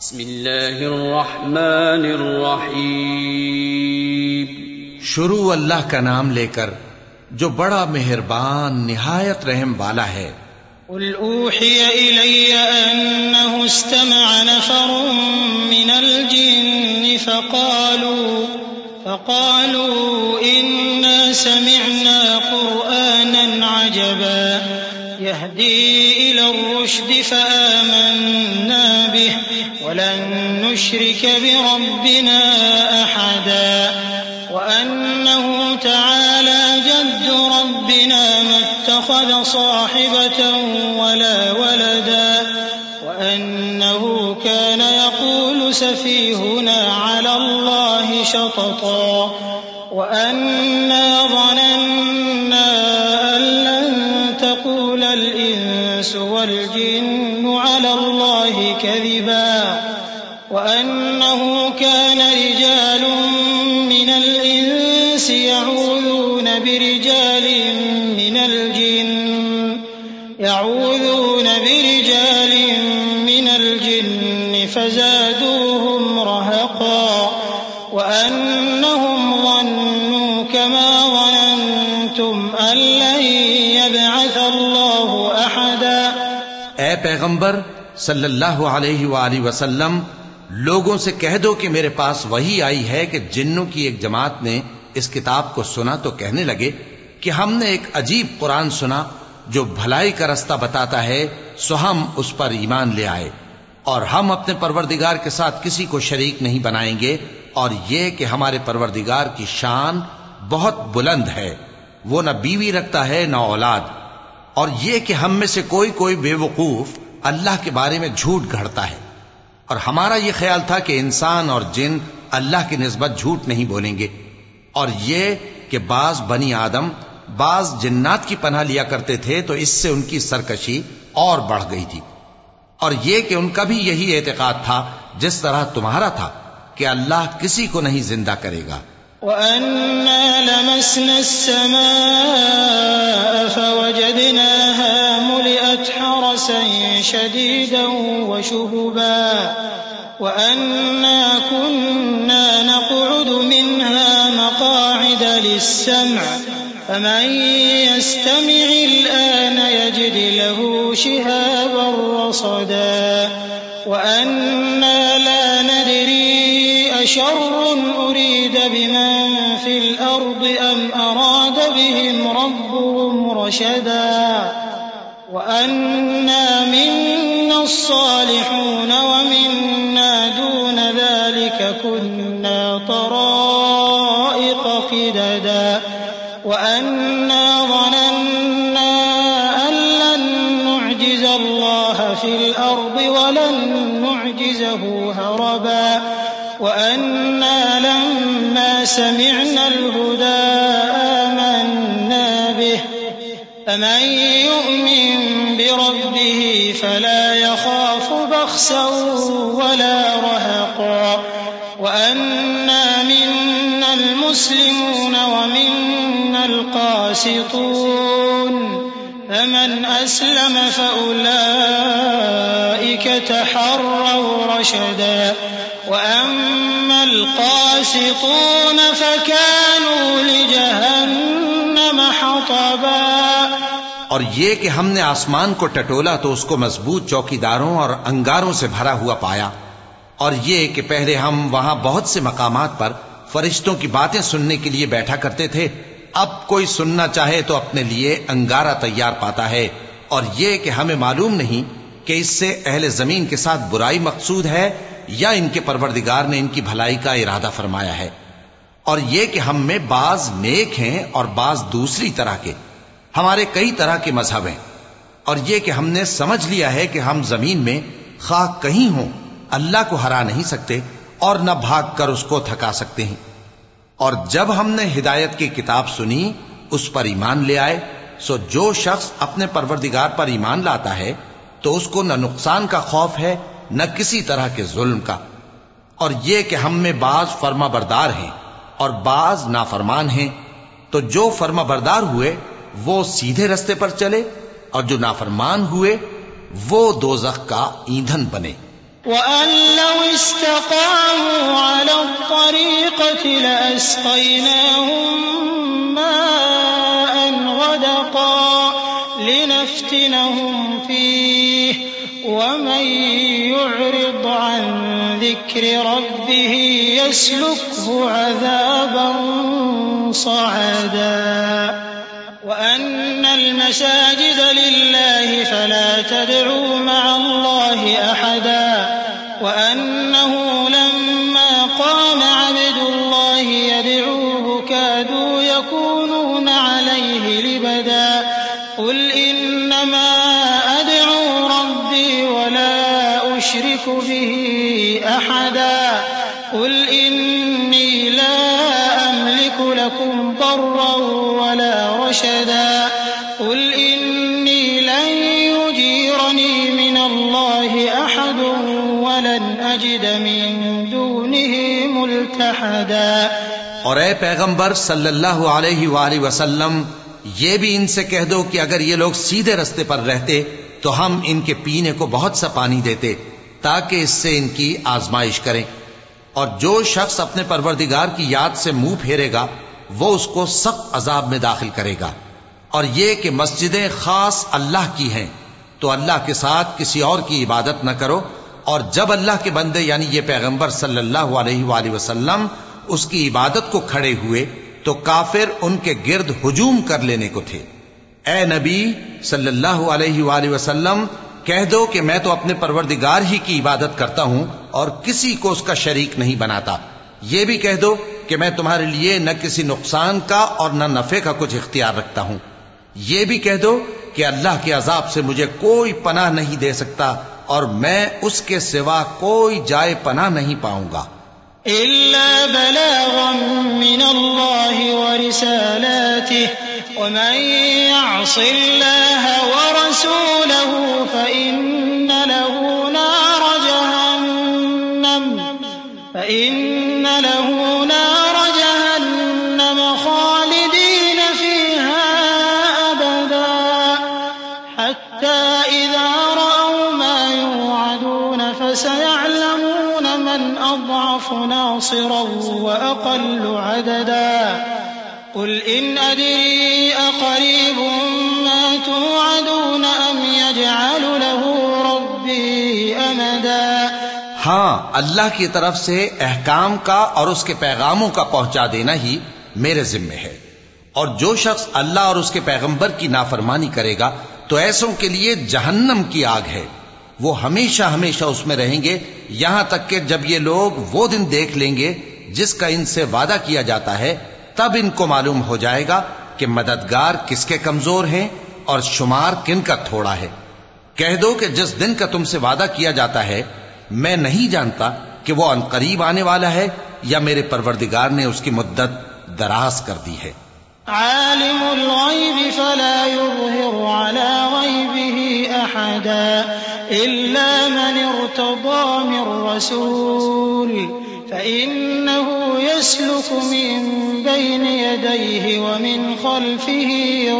بسم اللہ الرحمن الرحیم شروع اللہ کا نام لے کر جو بڑا مہربان نہایت رحم والا ہے۔ قل اوحی الی انہ استمع نفر من الجن فقالوا انا سمعنا قرآنا عجبا يهدي إلى الرشد فآمنا به ولن نشرك بربنا أحدا وأنه تعالى جد ربنا ما اتخذ صاحبة ولا ولدا وأنه كان يقول سفيهنا على الله شططا وأنا ظننا أن لن تقول الإنس والجن على الله كذبا وأنه كان رجال من الإنس يعوذون برجال من الجن فزادوهم رهقا وأنهم ظنوا كما ظننتم أن لن يبعث الله أحدا۔ اے پیغمبر صلی اللہ علیہ وآلہ وسلم، لوگوں سے کہہ دو کہ میرے پاس وحی آئی ہے کہ جنوں کی ایک جماعت نے اس کتاب کو سنا تو کہنے لگے کہ ہم نے ایک عجیب قرآن سنا جو بھلائی کا رستہ بتاتا ہے، سو ہم اس پر ایمان لے آئے، اور ہم اپنے پروردگار کے ساتھ کسی کو شریک نہیں بنائیں گے، اور یہ کہ ہمارے پروردگار کی شان بہت بلند ہے، وہ نہ بیوی رکھتا ہے نہ اولاد، اور یہ کہ ہم میں سے کوئی بے وقوف اللہ کے بارے میں جھوٹ گھڑتا ہے، اور ہمارا یہ خیال تھا کہ انسان اور جن اللہ کی نسبت جھوٹ نہیں بولیں گے، اور یہ کہ بعض بنی آدم بعض جنات کی پناہ لیا کرتے تھے تو اس سے ان کی سرکشی اور بڑھ گئی تھی، اور یہ کہ ان کا بھی یہی اعتقاد تھا جس طرح تمہارا تھا کہ اللہ کسی کو نہیں زندہ کرے گا۔ وَأَنَّا لَمَسْنَا السَّمَاءَ فَوَجَدْنَاهَا مُلِئَتْ حَرَسًا شَدِيدًا وَشُهُبًا وَأَنَّا كُنَّا نَقْعُدُ مِنْهَا مَقَاعِدَ لِلسَّمْعِ فَمَن يَسْتَمِعِ الْآنَ يَجِدْ لَهُ شِهَابًا رَّصَدًا وَأَنَّا لَا نَدْرِي أَشَرٌّ أُرِيدَ بِمَن فِي الْأَرْضِ أَمْ أَرَادَ بِهِمْ رَبُّهُمْ رَشَدًا وَأَنَّا مِنَّا الصَّالِحُونَ وَمِنَّا دُونَ ذَلِكَ كُنَّا طَرَائِقَ قِدَدًا وَأَنَّا ظَنَنَّا أَن لَّن نُّعْجِزَ اللَّهَ فِي الْأَرْضِ وَلَن نُّعْجِزَهُ هَرَبًا وَأَنَّا لَمَّا سَمِعْنَا الْهُدَىٰ آمَنَّا بِهِ فَمَن يُؤْمِن بِرَبِّهِ فَلَا يَخَافُ بَخْسًا وَلَا رَهَقًا وَأَنَّا مِنَّا الْمُسْلِمُونَ وَمِنَّا الْقَاسِطُونَ فَمَنْ أَسْلَمَ فَأُولَٰئِكَ تَحَرَّوْا رَشَدًا وَأَمَّا الْقَاسِطُونَ فَكَانُوا لِجَهَنَّمَ حَطَبًا۔ اور یہ کہ ہم نے آسمان کو ٹٹولا تو اس کو مضبوط چوکیداروں اور انگاروں سے بھرا ہوا پایا، اور یہ کہ پہلے ہم وہاں بہت سے مقامات پر فرشتوں کی باتیں سننے کے لیے بیٹھا کرتے تھے، اب کوئی سننا چاہے تو اپنے لیے انگارہ تیار پاتا ہے، اور یہ کہ ہمیں معلوم نہیں کہ اس سے اہل زمین کے ساتھ برائی مقصود ہے یا ان کے پروردگار نے ان کی بھلائی کا ارادہ فرمایا ہے، اور یہ کہ ہم میں بعض نیک ہیں اور بعض دوسری طرح کے، ہمارے کئی طرح کے مذہب ہیں، اور یہ کہ ہم نے سمجھ لیا ہے کہ ہم زمین میں خواہ کہیں ہوں اللہ کو ہرا نہیں سکتے اور نہ بھاگ کر اس کو تھکا سکتے ہیں، اور جب ہم نے ہدایت کی کتاب سنی اس پر ایمان لے آئے، سو جو شخص اپنے پروردگار پر ایمان لاتا ہے تو اس کو نہ نقصان کا خوف ہے نہ کسی طرح کے ظلم کا، اور یہ کہ ہم میں بعض فرما بردار ہیں اور بعض نافرمان ہیں، تو جو فرما بردار ہوئے وہ سیدھے رستے پر چلے، اور جو نافرمان ہوئے وہ دوزخ کا ایندھن بنے۔ وأن لو استقاموا على الطريقة لأسقيناهم ماء غدقا لنفتنهم فيه ومن يعرض عن ذكر ربه يسلكه عذابا صعدا وأن المساجد لله فلا تدعوا مع الله أحدا وأنه لما قام عبد الله يدعوه كادوا يكونون عليه لبدا قل إنما أدعو ربي ولا أشرك به أحدا قل إني لا أملك لكم ضرا ولا رشدا قل إني لن يجيرني من الله أحد ولن أجد من دونه ملتحدا. اور اے پیغمبر صلی اللہ علیہ وآلہ وسلم یہ بھی ان سے کہہ دو کہ اگر یہ لوگ سیدھے رستے پر رہتے تو ہم ان کے پینے کو بہت سا پانی دیتے تاکہ اس سے ان کی آزمائش کریں، اور جو شخص اپنے پروردگار کی یاد سے منہ پھیرے گا وہ اس کو سخت عذاب میں داخل کرے گا، اور یہ کہ مسجدیں خاص اللہ کی ہیں تو اللہ کے ساتھ کسی اور کی عبادت نہ کرو، اور جب اللہ کے بندے یعنی یہ پیغمبر صلی اللہ علیہ وآلہ وسلم اس کی عبادت کو کھڑے ہوئے تو کافر ان کے گرد ہجوم کر لینے کو تھے۔ اے نبی صلی اللہ علیہ وآلہ وسلم کہہ دو کہ میں تو اپنے پروردگار ہی کی عبادت کرتا ہوں اور کسی کو اس کا شریک نہیں بناتا، یہ بھی کہہ دو کہ میں تمہارے لیے نہ کسی نقصان کا اور نہ نفع کا کچھ اختیار رکھتا ہوں، یہ بھی کہہ دو کہ اللہ کے عذاب سے مجھے کوئی پناہ نہیں دے سکتا اور میں اس کے سوا کوئی جائے پناہ نہیں پاؤں گا۔ إلا بلاغا من الله ورسالاته ومن يعص الله ورسوله فإن له نار جهنم خالدين فيها أبدا حتى إذا رأوا ما يوعدون فسيعلمون من أضعف ناصرا وأقل عددا قل إن أدري أقريب ما توعدون أم يجعل له ربي أمدا۔ ہاں، اللہ کی طرف سے احکام کا اور اس کے پیغاموں کا پہنچا دینا ہی میرے ذمے ہے، اور جو شخص اللہ اور اس کے پیغمبر کی نافرمانی کرے گا تو ایسوں کے لیے جہنم کی آگ ہے، وہ ہمیشہ ہمیشہ اس میں رہیں گے یہاں تک کہ جب یہ لوگ وہ دن دیکھ لیں گے جس کا ان سے وعدہ کیا جاتا ہے تب ان کو معلوم ہو جائے گا کہ مددگار کس کے کمزور ہیں اور شمار کن کا تھوڑا ہے۔ کہہ دو کہ جس دن کا تم سے وعدہ کیا جاتا ہے میں نہیں جانتا کہ وہ عنقریب آنے والا ہے یا میرے پروردگار نے اس کی مدت دراز کر دی ہے۔ عالم الغیب فلا يظہر على غیبه احدا الا من ارتضى من رسول فإنه يسلك من بين يديه ومن خلفه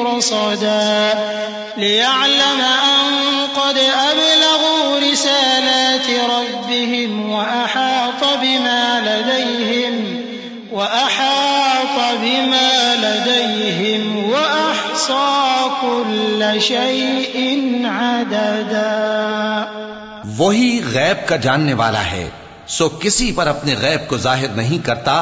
رصدا ليعلم أن قد أبلغوا رسالات ربهم وأحاط بما لديهم وأحصى كل شيء عددا۔ وہی غیب کا جاننے والا ہے، سو کسی پر اپنے غیب کو ظاہر نہیں کرتا،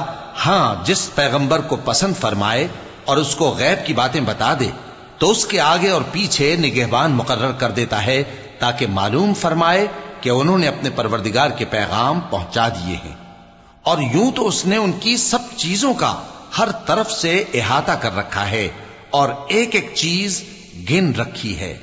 ہاں جس پیغمبر کو پسند فرمائے اور اس کو غیب کی باتیں بتا دے تو اس کے آگے اور پیچھے نگہبان مقرر کر دیتا ہے تاکہ معلوم فرمائے کہ انہوں نے اپنے پروردگار کے پیغام پہنچا دیے ہیں، اور یوں تو اس نے ان کی سب چیزوں کا ہر طرف سے احاطہ کر رکھا ہے اور ایک ایک چیز گن رکھی ہے۔